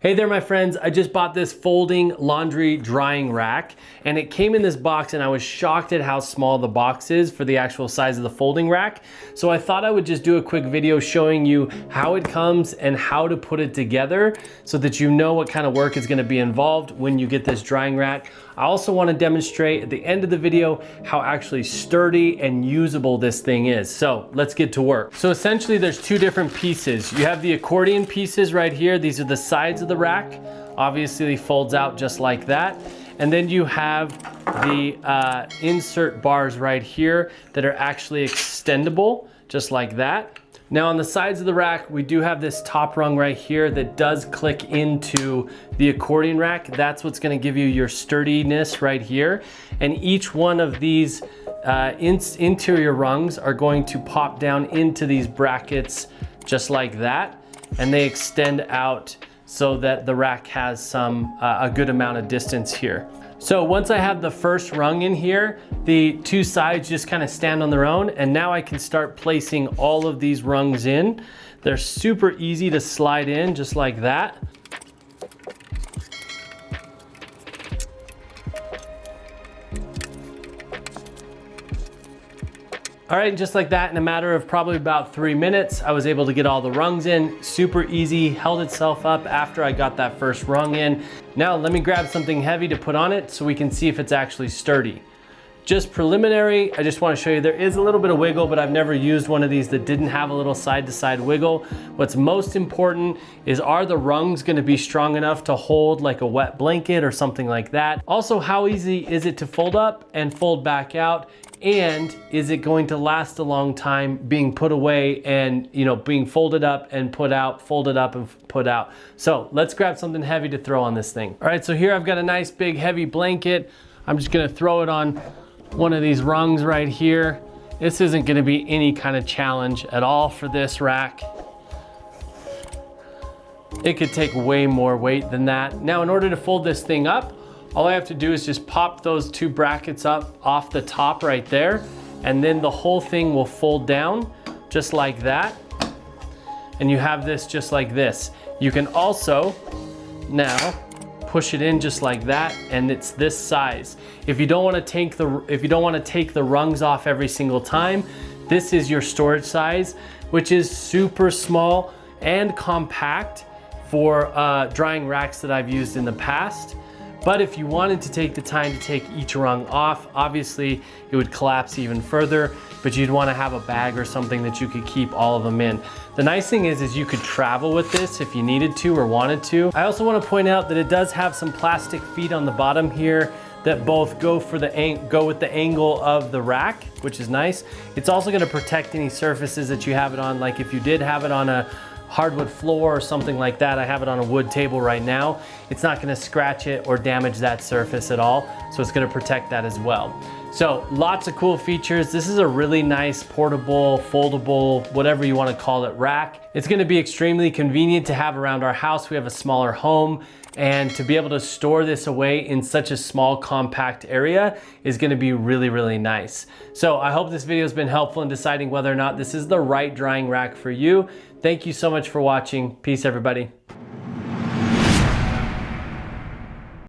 Hey there, my friends. I just bought this folding laundry drying rack, and it came in this box, and I was shocked at how small the box is for the actual size of the folding rack. So I thought I would just do a quick video showing you how it comes and how to put it together so that you know what kind of work is going to be involved when you get this drying rack. I also want to demonstrate at the end of the video how actually sturdy and usable this thing is. So let's get to work. So essentially there's two different pieces. You have the accordion pieces right here. These are the sides of the rack. Obviously it folds out just like that. And then you have the insert bars right here that are actually extendable, just like that. Now on the sides of the rack, we do have this top rung right here that does click into the accordion rack. That's what's gonna give you your sturdiness right here. And each one of these interior rungs are going to pop down into these brackets just like that. And they extend out so that the rack has a good amount of distance here. So once I have the first rung in here, the two sides just kind of stand on their own, and now I can start placing all of these rungs in. They're super easy to slide in just like that. All right, just like that, in a matter of probably about 3 minutes, I was able to get all the rungs in. Super easy, held itself up after I got that first rung in. Now let me grab something heavy to put on it so we can see if it's actually sturdy. Just preliminary, I just want to show you there is a little bit of wiggle, but I've never used one of these that didn't have a little side-to-side wiggle. What's most important is, are the rungs going to be strong enough to hold like a wet blanket or something like that? Also, how easy is it to fold up and fold back out? And is it going to last a long time being put away and, you know, being folded up and put out, folded up and put out? So let's grab something heavy to throw on this thing. All right, so here I've got a nice big heavy blanket. I'm just gonna throw it on one of these rungs right here. This isn't gonna be any kind of challenge at all for this rack. It could take way more weight than that. Now, in order to fold this thing up, all I have to do is just pop those two brackets up off the top right there, and then the whole thing will fold down just like that. And you have this just like this. You can also now push it in just like that, and it's this size. If you don't want to take the rungs off every single time, this is your storage size, which is super small and compact for drying racks that I've used in the past. But if you wanted to take the time to take each rung off, obviously it would collapse even further, but you'd want to have a bag or something that you could keep all of them in. The nice thing is you could travel with this if you needed to or wanted to. I also want to point out that it does have some plastic feet on the bottom here that both go with the angle of the rack, which is nice. It's also going to protect any surfaces that you have it on, like if you did have it on a hardwood floor or something like that. I have it on a wood table right now. It's not gonna scratch it or damage that surface at all, so it's gonna protect that as well. So lots of cool features. This is a really nice portable, foldable, whatever you wanna call it, rack. It's gonna be extremely convenient to have around our house. We have a smaller home, and to be able to store this away in such a small, compact area is gonna be really, really nice. So I hope this video has been helpful in deciding whether or not this is the right drying rack for you. Thank you so much for watching. Peace, everybody.